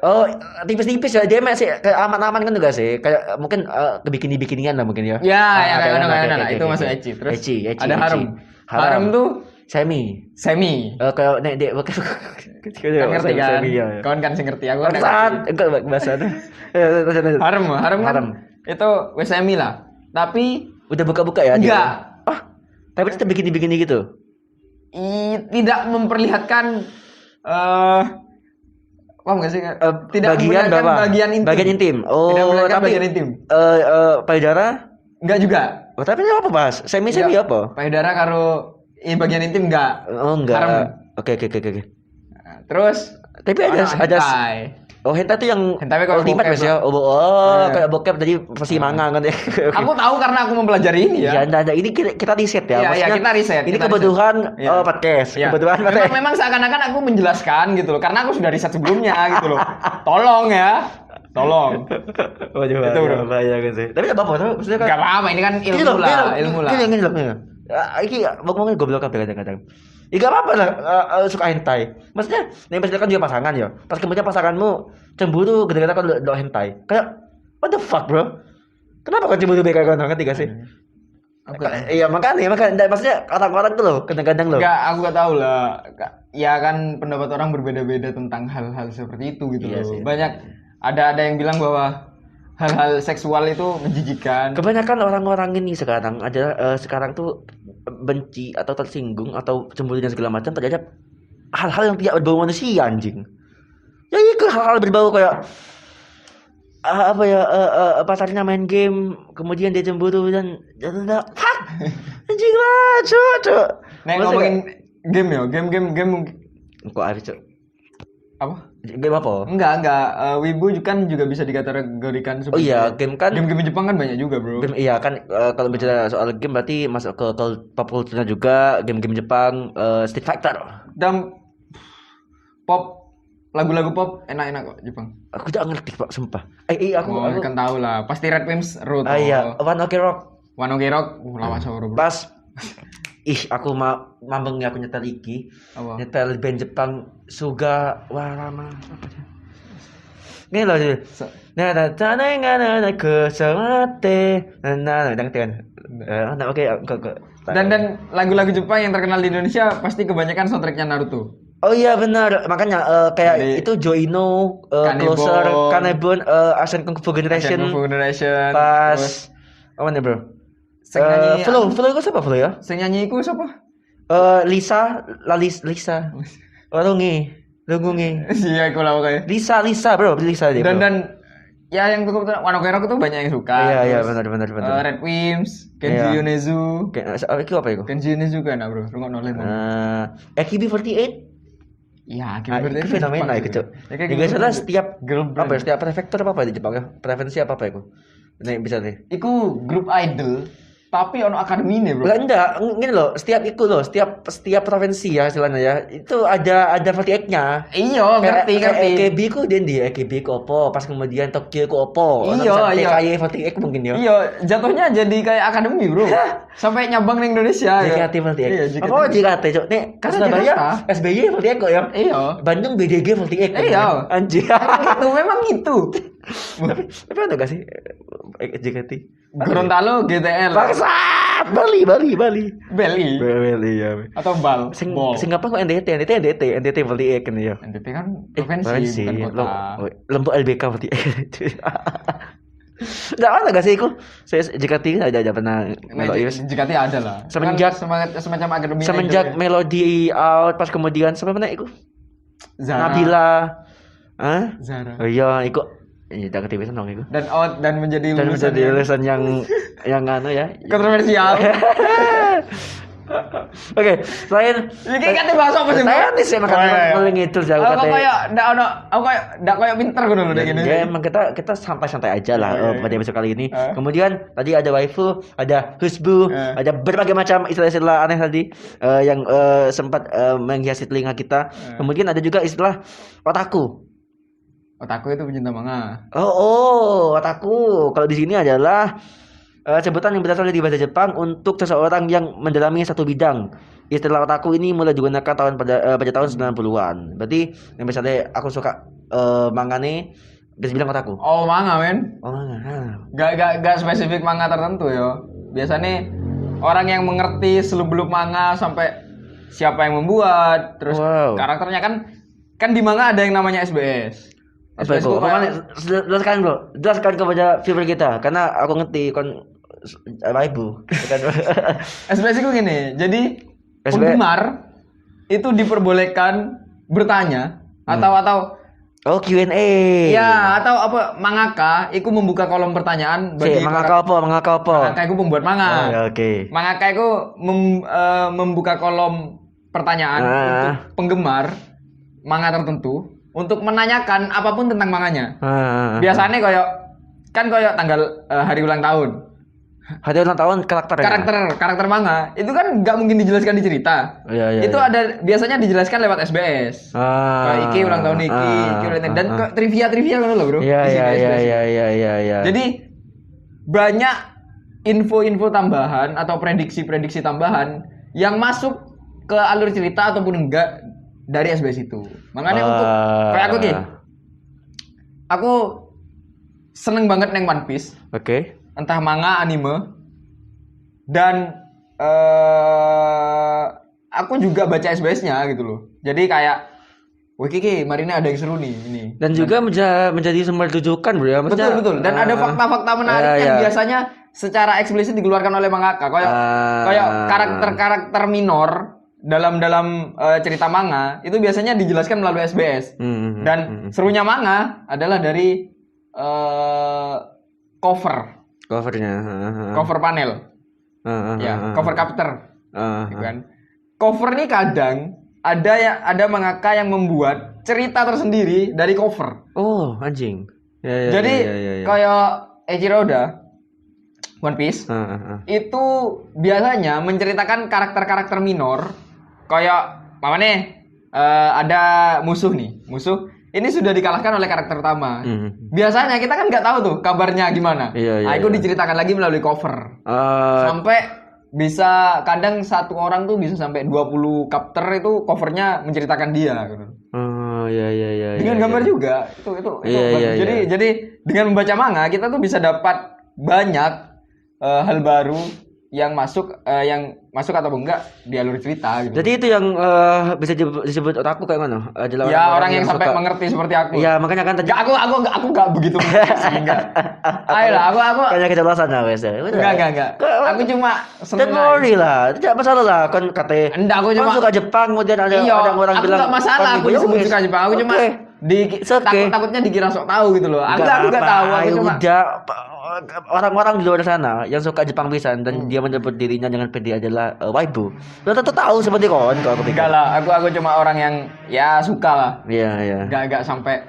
tipis-tipis ya. Dia masih kayak aman-aman kan juga sih. Kayak mungkin kebikini-bikinian lah mungkin ya. Ya, kayak itu masuk ecchi. Terus ecchi. Ada harem. Harem tuh semi. Kayak nek dek kan ngerti kan? Kawan kan sih ngerti aku kan. Enggak bahasanya. Harem kan itu wes semi lah. Tapi udah buka-buka ya? Enggak. Tapi tetap bikini-bikini gitu. Tidak memperlihatkan paham nggak sih? Tidak bagian intim. Tapi bagian intim. Payudara? Enggak juga. Tapi apa bahas? Semi apa? Payudara karo bagian intim enggak. Enggak. Oke. Terus tapi ada hentai. Hentai itu yang hentai kalau ultimate Mas ya. Kayak bokep tadi pasti manga kan ya. Aku tahu karena aku mempelajari ini ya. Ya, ini kita riset ya. Iya, kita riset. Ini kebutuhan podcast. Kebutuhan memang seakan-akan aku menjelaskan gitu loh. Karena aku sudah riset sebelumnya gitu loh. Tolong. Waduh, itu bro. Bahaya gitu. Tapi enggak apa-apa, maksudnya kan. Enggak apa-apa, ini kan ilmu lah. Ini loh. Iki ngomongin goblok kabeh kadang-kadang. Ya gak apa-apa lah suka hentai. Maksudnya nempel kan juga pasangan ya. Pas kemudian pasanganmu cemburu gara-gara kan lo hentai. Kayak what the fuck, bro? Kenapa kau cemburu kayak gitu ngerti gak sih? Iya makanya maksudnya orang-orang tuh loh kadang-kadang loh. Enggak, aku gak tahu lah. Ya kan pendapat orang berbeda-beda tentang hal-hal seperti itu gitu loh. Banyak ada yang bilang bahwa hal-hal seksual itu menjijikan. Kebanyakan orang-orang ini sekarang adalah sekarang tuh benci atau tersinggung atau cemburu dan segala macam terhadap hal-hal yang tidak berbau manusia anjing. Ya itu hal-hal berbau kayak pacarnya main game kemudian dia cemburu dan hah anjing lah cuk. Ngomongin game ya, game kok ada cuk. Apa? Game apa? Enggak. Wibu kan juga bisa dikategorikan sebagai. Oh iya, game kan. Game Jepang kan banyak juga, bro. Iya kan, kalau bicara soal game berarti masuk ke pop culture juga, game-game Jepang, Street Fighter. Dan pop, lagu-lagu pop enak-enak kok Jepang. Aku tidak ngerti Pak, sumpah. Aku kan tahu lah. Pasti Red Wimps Road. Iya, One Ok Rock. Lawas soro, bro. Pas aku mambeng aku nyetel iki. Apa? Nyetel band Jepang Suga Warama apa sih? Ini loh sih. Nah, tanengana kesamate. Nah, oke. Dan lagu-lagu Jepang yang terkenal di Indonesia pasti kebanyakan soundtracknya Naruto. Oh iya benar, makanya kayak Jadi, itu Joino, Closer, Kanebon, Asian Kung Fu Generation, pas terus apa nih bro? sing nyanyi Flow itu siapa Flow ya? sing nyanyi iku siapa? Lisa, Lungi, Iya iku lah pokoknya. Lisa bro, Lisa dia bro. Dan ya yang cukup Wano Kerok itu banyak yang suka. Iya Terus, benar. Red Wimps, Kenji Iya. Yonezu. Itu apa itu? Kenji Yonezu kan bro, rungokno Lemon. AKB48. Iya, Itu fenomena itu, Cuk. Ya guys, salah setiap setiap prefektur apa di Jepang ya? Provinsi apa itu? Nih bisa nih. Iku grup idol, tapi ono akademine, bro. Enggak, gini loh, setiap provinsi ya istilahnya ya, itu ada 48-nya. Iya, ngerti. AKB ku den di AKB ku opo, pas kemudian Tokyo ku opo. Iya. TKY48 mungkin ya. Iya, jatuhnya jadi kayak akademi, bro. Sampai nyabang di Indonesia. JKT48. Iya, Apa JKT, Cuk? Nih, Karena Surabaya Jakarta. SBY 48 kok ya. Iya. Bandung BDG 48. Iya. Anjir. Gitu, memang gitu. Tapi ada gak sih JKT? Gorontalo GTL. Bangsat, Bali. Beli. Bali ya. Atau Bal. Bol. Sing apa kok NTT 48 kan ya. NTT kan provinsi, bukan kota. Lombok LBK 48. Enggak ada gak sih iku? Saya JKT aja pernah melodi. JKT ada lah. Semenjak semacam akademi. Semenjak melodi out pas kemudian sampai mana iku? Zara. Nabila. Hah? Zara. Oh iya, iku ya TV seneng iku. Dan out dan menjadi lulusan yang anu ya. Kontroversial. Oke, selain Iki kate bahas apa sih? saya nih sih makanya paling itu jauh Aku kate. kayak ndak kayak pinter ngono lho gini. Ya emang kita santai-santai aja lah pada episode kali ini. Kemudian tadi ada waifu, ada husbu, ada berbagai macam istilah-istilah aneh tadi yang sempat menghiasi telinga kita. Kemudian ada juga istilah otaku. Otaku itu pencinta manga. Otaku. Kalau di sini adalah sebutan yang berasal dari bahasa Jepang untuk seseorang yang mendalami satu bidang. Istilah otaku ini mulai digunakan pada tahun 90-an. Berarti yang misalnya aku suka manga nih bisa bilang otaku. Oh, manga, men. Oh, manga. Gak spesifik manga tertentu ya. Biasanya orang yang mengerti seluk-beluk manga sampai siapa yang membuat, terus karakternya kan di manga ada yang namanya SBS. Apa itu? Jelaskan kepada viewer kita karena aku ngerti ibu. SBS itu gini. Jadi penggemar itu diperbolehkan bertanya atau Q&A. Ya, atau apa mangaka itu membuka kolom pertanyaan bagi mangaka apa? Mangaka itu pembuat manga. Oke. Mangaka itu membuka kolom pertanyaan untuk penggemar manga tertentu untuk menanyakan apapun tentang manganya. Biasanya kayak tanggal hari ulang tahun. Hari ulang tahun karakter manga itu kan nggak mungkin dijelaskan di cerita. Itu ada biasanya dijelaskan lewat SBS. Kayak iki ulang tahun iki dan trivia kan loh bro. Iya. Jadi banyak info-info tambahan atau prediksi tambahan yang masuk ke alur cerita ataupun enggak dari SBS itu. Makanya untuk kayak aku seneng banget neng One Piece. Oke. Entah manga, anime, dan aku juga baca SBS-nya gitu loh. Jadi kayak, wah Kiki, hari ini ada yang seru nih ini. Dan juga menjadi sumber rujukan bro ya. Betul. Dan ada fakta-fakta menarik yang biasanya secara eksplisit dikeluarkan oleh mangaka. Kayak karakter minor dalam cerita manga itu biasanya dijelaskan melalui SBS. Dan serunya manga adalah dari covernya, cover panel, cover captor, kan? Cover ini kadang ada mangaka yang membuat cerita tersendiri dari cover. Oh, anjing. Jadi kayak Eiichiro Oda, One Piece, itu biasanya menceritakan karakter-karakter minor, kayak ada musuh. Ini sudah dikalahkan oleh karakter utama. Biasanya kita kan nggak tahu tuh kabarnya gimana. Itu diceritakan lagi melalui cover. Sampai bisa kadang satu orang tuh bisa sampai 20 chapter itu covernya menceritakan dia. Dengan gambar juga. Itu jadi dengan membaca manga kita tuh bisa dapat banyak hal baru yang masuk atau enggak di alur cerita gitu. Jadi itu yang bisa disebut otaku kayak mana? Adalah ya orang yang sampai mengerti seperti aku. Ya makanya kan tadi. Aku enggak begitu sehingga. Ayolah aku. Kayak kejelasan lah wes. Enggak. Aku cuma seneng. Don't lah. Tidak masalah lah kan katanya. Enggak, aku cuma suka Jepang kemudian ada orang bilang. Aku enggak masalah aku disebut suka Jepang. Aku cuma takutnya dikira sok tahu gitu loh. Aku enggak tahu. Aku cuma orang-orang di luar sana yang suka Jepang pisan dan dia menyebut dirinya dengan pede adalah waifu. Lo tentu tahu seperti kon kalau aku pikir. Enggak lah, aku cuma orang yang ya suka lah. Iya. Enggak sampai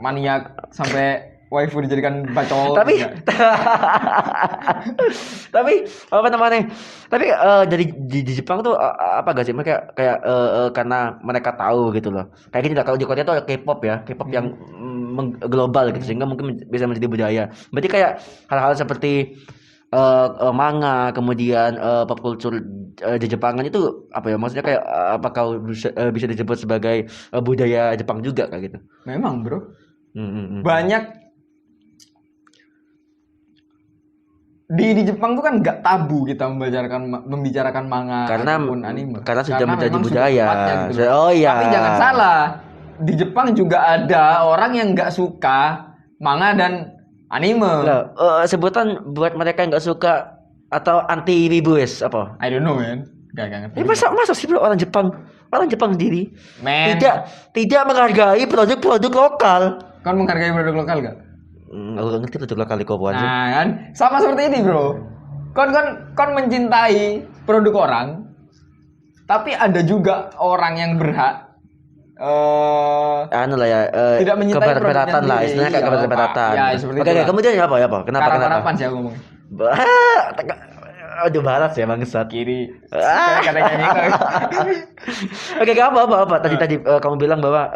maniak sampai waifu dijadikan bacol. Tapi apa namanya? Tapi dari di Jepang tuh apa gak sih? Mereka kayak karena mereka tahu gitu loh. Kayak gini lah kalau di Korea tuh ada K-pop ya, K-pop yang global gitu sehingga mungkin bisa menjadi budaya. Berarti kayak hal-hal seperti manga kemudian pop culture di Jepangan itu apa ya? Maksudnya kayak apakah bisa disebut sebagai budaya Jepang juga kayak gitu? Memang, Bro. Banyak di Jepang tuh kan nggak tabu kita membicarakan manga ataupun anime karena sudah menjadi budaya. Gitu. Oh iya. Tapi jangan salah, di Jepang juga ada orang yang nggak suka manga dan anime. Sebutan buat mereka yang nggak suka atau anti wibues apa? I don't know man. Gak ngerti. Masa sih orang Jepang sendiri tidak menghargai produk lokal. Kan menghargai produk lokal gak? Aku ngerti produk lokal kopo aja. Nah kan sama seperti ini bro. Kon mencintai produk orang, tapi ada juga orang yang berhak tidak mencintai keberatan lah, istilahnya kayak keberatan. Ya, oke, kemudian apa? Kenapa? Harapan sih aku ngomongin. Aduh barat ya bangsat. Kiri. Oke, apa? Tadi kamu bilang bahwa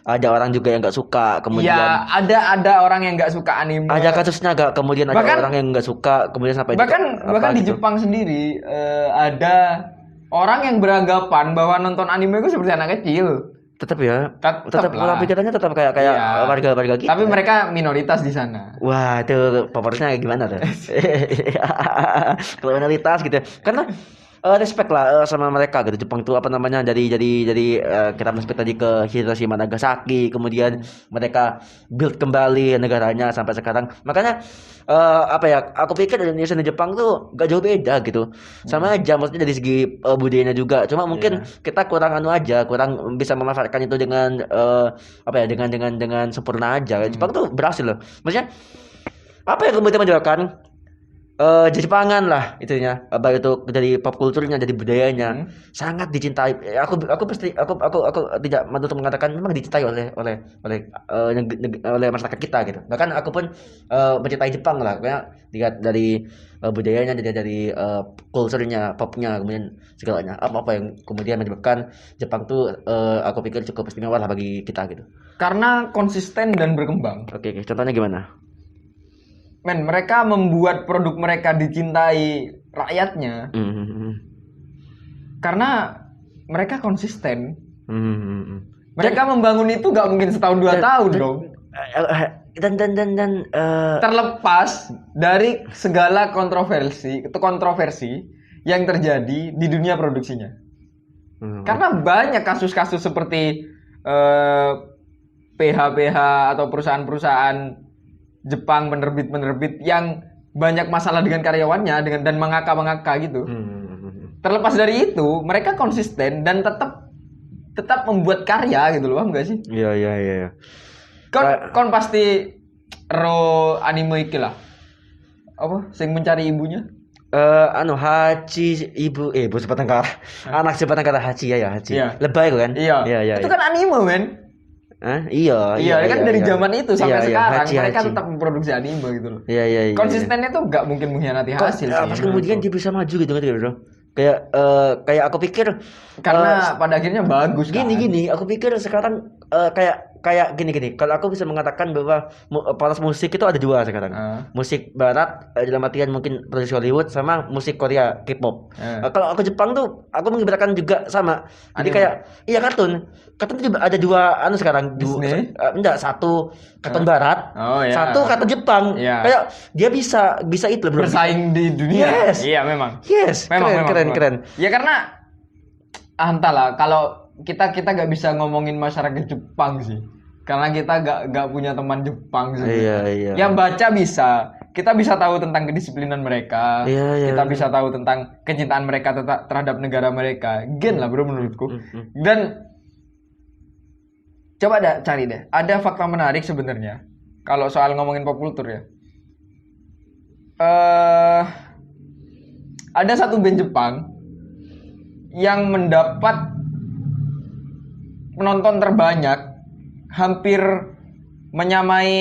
ada orang juga yang nggak suka, kemudian. Ya, ada orang yang nggak suka anime. Ada kasusnya nggak? Kemudian ada orang yang nggak suka, kemudian sampai. Bahkan di Jepang sendiri ada orang yang beranggapan bahwa nonton anime itu seperti anak kecil. Tetap pola pikirannya tetap kayak warga kita. Tapi mereka minoritas di sana. Wah, itu favoritnya gimana tuh? Kalau minoritas gitu. Karena respect lah sama mereka gitu. Jepang tuh jadi kita respect tadi ke Hiroshima Nagasaki, kemudian mereka build kembali negaranya sampai sekarang. Makanya aku pikir Indonesia dan Jepang tuh gak jauh beda gitu. Sama aja maksudnya dari segi budayanya juga. Cuma mungkin kita kurang kurang bisa memanfaatkan itu dengan dengan sempurna aja. Jepang tuh berhasil loh. Maksudnya apa yang kemudian menjadikan Jepangan lah itunya, baik itu dari pop kulturnya, dari budayanya sangat dicintai. Aku tidak menutup mengatakan memang dicintai oleh masyarakat kita gitu. Bahkan aku pun mencintai Jepang lah, kayak lihat dari budayanya, dari kulturnya, popnya, kemudian segalanya. Apa yang kemudian menyebabkan Jepang tuh aku pikir cukup istimewa lah bagi kita gitu. Karena konsisten dan berkembang. Oke, contohnya gimana? Mereka membuat produk mereka dicintai rakyatnya karena mereka konsisten. Mereka membangun itu gak mungkin setahun 2 tahun dong. Dan terlepas dari segala kontroversi yang terjadi di dunia produksinya. Karena banyak kasus-kasus seperti PH atau perusahaan-perusahaan Jepang penerbit yang banyak masalah dengan karyawannya dan mengaka gitu. Terlepas dari itu, mereka konsisten dan tetap membuat karya gitu loh, paham gak sih? Iya. Kon pasti anime iki lah. Apa? Sing mencari ibunya? Hachi ibu Jepang Tengah. Anak Jepang Tengah Hachi ya Hachi. Iya. Lebay kan? Iya. Itu kan anime, men. Iya, kan dari zaman itu sampai sekarang mereka Hachi. tetap memproduksi anime gitu loh. Iya. Konsistennya tuh nggak mungkin mengkhianati hasil. Pas kemudian dia bisa maju gitu bro. Kayak aku pikir karena pada akhirnya bagus. Gini, aku pikir sekarang kayak gini. Kalau aku bisa mengatakan bahwa poros musik itu ada dua sekarang. Musik barat dalam artian mungkin produksi Hollywood sama musik Korea K-pop. Kalau aku Jepang tuh aku mengibaratkan juga sama. Jadi kayak iya kartun tuh ada dua sekarang. Enggak, satu kartun barat, satu kartun Jepang. Kayak dia bisa itu bro. Bersaing di dunia. Yes. Iya memang. Yes. Keren. Ya karena entahlah, kalau kita nggak bisa ngomongin masyarakat Jepang sih, karena kita nggak punya teman Jepang sih. Iya. Yang baca bisa, kita bisa tahu tentang kedisiplinan mereka, kita bisa tahu tentang kecintaan mereka terhadap negara mereka, gen lah bro menurutku. Dan coba cari deh, ada fakta menarik sebenarnya kalau soal ngomongin pop culture ya. Ada satu band Jepang yang mendapat penonton terbanyak, hampir menyamai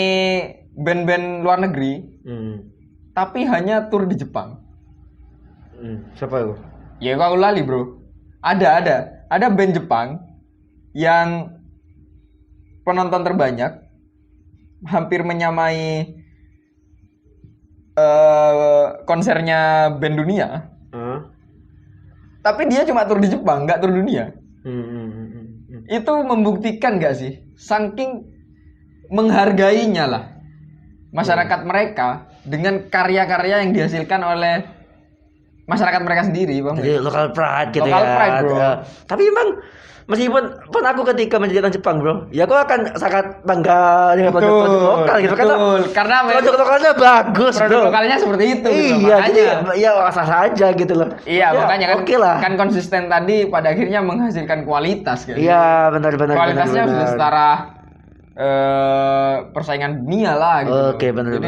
band-band luar negeri, tapi hanya tur di Jepang. Siapa itu? Ya aku lali bro. Ada band Jepang yang penonton terbanyak, hampir menyamai konsernya band dunia. Tapi dia cuma tur di Jepang, nggak tur dunia. Itu membuktikan nggak sih, saking menghargainya lah masyarakat mereka dengan karya-karya yang dihasilkan oleh masyarakat mereka sendiri, bang. Jadi local pride gitu. Local pride, bro. Tapi emang meskipun aku ketika menjadi orang Jepang bro, ya aku akan sangat bangga dengan produk lokal gitu. Karena produk lokalnya bagus bro. Produk lokalnya seperti itu. Iya, jadi ya sah saja gitu loh. Iya, ya, makanya kan, okay lah. Kan konsisten tadi pada akhirnya menghasilkan kualitas kan. Iya, benar. Kualitasnya sudah setara persaingan dunia lah gitu. Oke, benar.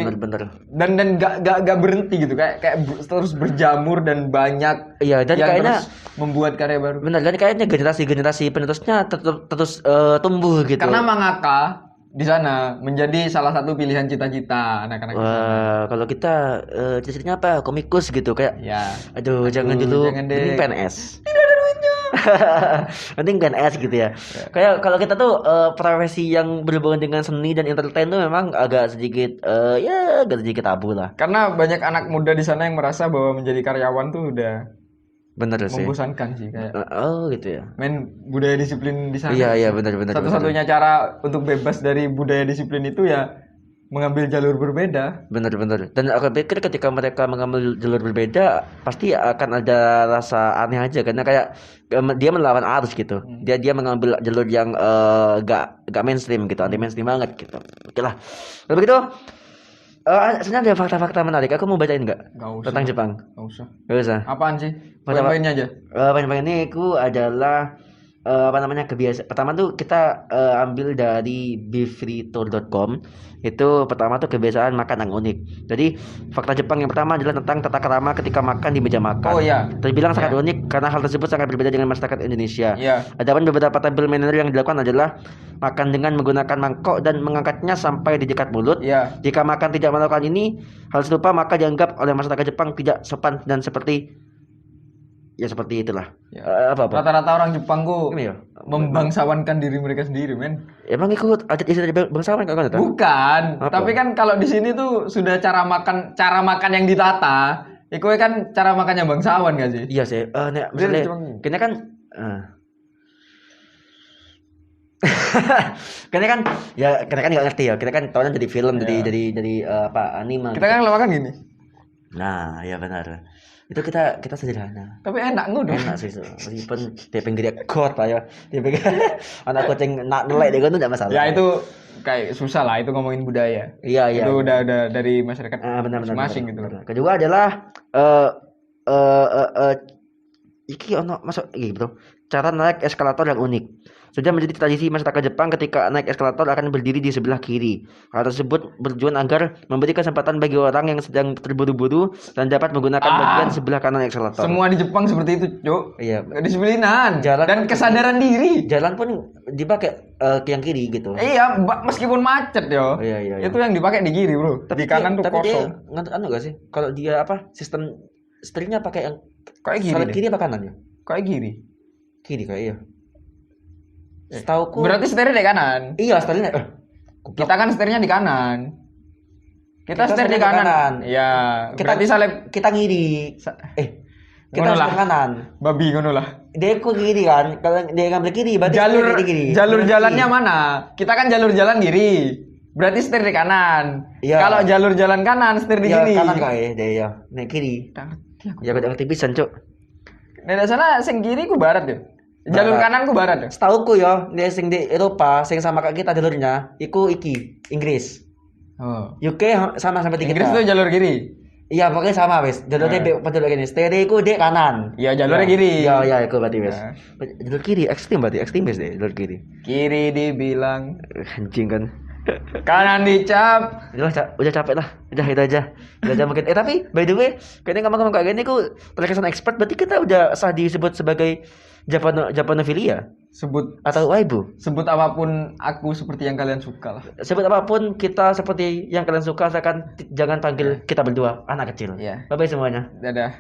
Dan gak berhenti gitu, kayak terus berjamur dan banyak. Iya, dan kayaknya membuat karya baru. Benar, dan kayaknya generasi penerusnya terus tumbuh gitu. Karena mangaka di sana menjadi salah satu pilihan cita-cita anak-anak. Wah, kalau kita cita-citanya apa? Komikus gitu kayak. Ya. Aduh, jangan dulu. Mending PNS. Tidak ada duitnya. Mending PNS gitu ya. Kayak kalau kita tuh profesi yang berhubungan dengan seni dan entertain tuh memang agak sedikit agak sedikit tabu lah. Karena banyak anak muda di sana yang merasa bahwa menjadi karyawan tuh udah bener sih. Membosankan sih kayak. Gitu ya. Main budaya disiplin di sana. Iya, benar. Satu-satunya cara untuk bebas dari budaya disiplin itu ya mengambil jalur berbeda. Benar. Dan aku pikir ketika mereka mengambil jalur berbeda pasti akan ada rasa aneh aja karena kayak dia melawan arus gitu. Dia mengambil jalur yang gak mainstream gitu, anti mainstream banget gitu. Oke lah. Kalau begitu sebenarnya ada fakta-fakta menarik. Aku mau bacain nggak tentang Jepang? Nggak usah. Apaan sih? Poin-poinnya aja. Poin-poin ini aku adalah kebiasaan. Pertama tuh kita ambil dari befreetour.com. Itu pertama tuh kebiasaan makan yang unik. Jadi fakta Jepang yang pertama adalah tentang tata krama ketika makan di meja makan. Oh iya. Terbilang sangat unik karena hal tersebut sangat berbeda dengan masyarakat Indonesia. Iya. Adapun beberapa table manner yang dilakukan adalah makan dengan menggunakan mangkok dan mengangkatnya sampai di dekat mulut. Iya. Jika makan tidak melakukan ini, hal serupa maka dianggap oleh masyarakat Jepang tidak sopan dan seperti itulah. Ya. Rata-rata orang Jepang membangsawankan diri mereka sendiri, men. Emang ikut adat istiadat bangsawan kan? Bukan. Apa? Tapi kan kalau di sini tuh sudah cara makan yang ditata. Itu kan cara makannya bangsawan gak sih? Iya sih. Misalnya kayaknya kan karena kan nggak ngerti ya. Kita kan tahunya jadi film, jadi anime. Kita kan makan gini. Nah, ya benar. Itu kita sederhana. Tapi enak dong. Enak sih, meskipun dia pengen kot lah ya. Dia pengen anak kucing nak nelek dia kan enggak masalah. Ya itu kayak susah lah, itu ngomongin budaya. Iya. Itu udah dari masyarakat masing-masing gitu. Kedua adalah iki ono masuk iki, Bro. Cara naik eskalator yang unik. Sudah menjadi tradisi masyarakat Jepang ketika naik eskalator akan berdiri di sebelah kiri. Hal tersebut bertujuan agar memberi kesempatan bagi orang yang sedang terburu-buru dan dapat menggunakan bagian sebelah kanan eskalator. Semua di Jepang seperti itu, Cuk. Iya. Kedisiplinan dan kesadaran diri. Jalan pun dipakai ke yang kiri gitu. Iya, meskipun macet yo. Iya. Itu yang dipakai di kiri, Bro. Tapi di kanan tuh kosong. Tapi dia gak sih? Kalau dia sistem setirnya pakai yang kayak kiri. Kiri apa kanan ya? Kayak kiri. Kiri kayak iya. Setauku. Berarti setirnya di kanan. Iya, setirnya. Kita kan setirnya di kanan. Kita setir di kanan. Iya. Berarti salib kita ngiri. Kita ngono lah. setir kanan. Babi ngono lah. Dia kok kiri kan? Kalau dia ngambil kiri, berarti Jalur kiri. jalur jalannya mana? Kita kan jalur jalan kiri. Berarti setir di kanan. Iya. Kalau jalur jalan kanan, setir di Iya, kiri. kanan kae dia ya. Nek kiri. Ya gak ngerti pisan, Cuk. Nek sana sing kiri ku barat ya. Jalur Barat. kanan ku barat ya. Setauku ya, dia sing di Eropa, sing sama kayak kita jalurnya, iku Inggris. Oh. UK sama sampai di Inggris kita. itu jalur kiri. Iya, pokoknya sama wes. Jalurnya jalur gini. Stereo iku dek kanan. Iya, jalurnya kiri. Iya, iya, iku berarti wes. Nah. Jalur kiri ekstrim berarti, ekstremis deh jalur kiri. Kiri dibilang, Anjing kan. kanan dicap. Udah capek lah. Udah itu aja. Udah aja mungkin. Tapi by the way, kayaknya ngomong-ngomong kayak gini ku terkesan expert, berarti kita udah sah disebut sebagai Japanophilia Sebut atau waibu. sebut apapun aku seperti yang kalian suka lah. Sebut apapun kita seperti yang kalian suka, asalkan jangan panggil kita berdua anak kecil. Iya. Bye bye semuanya. Dadah.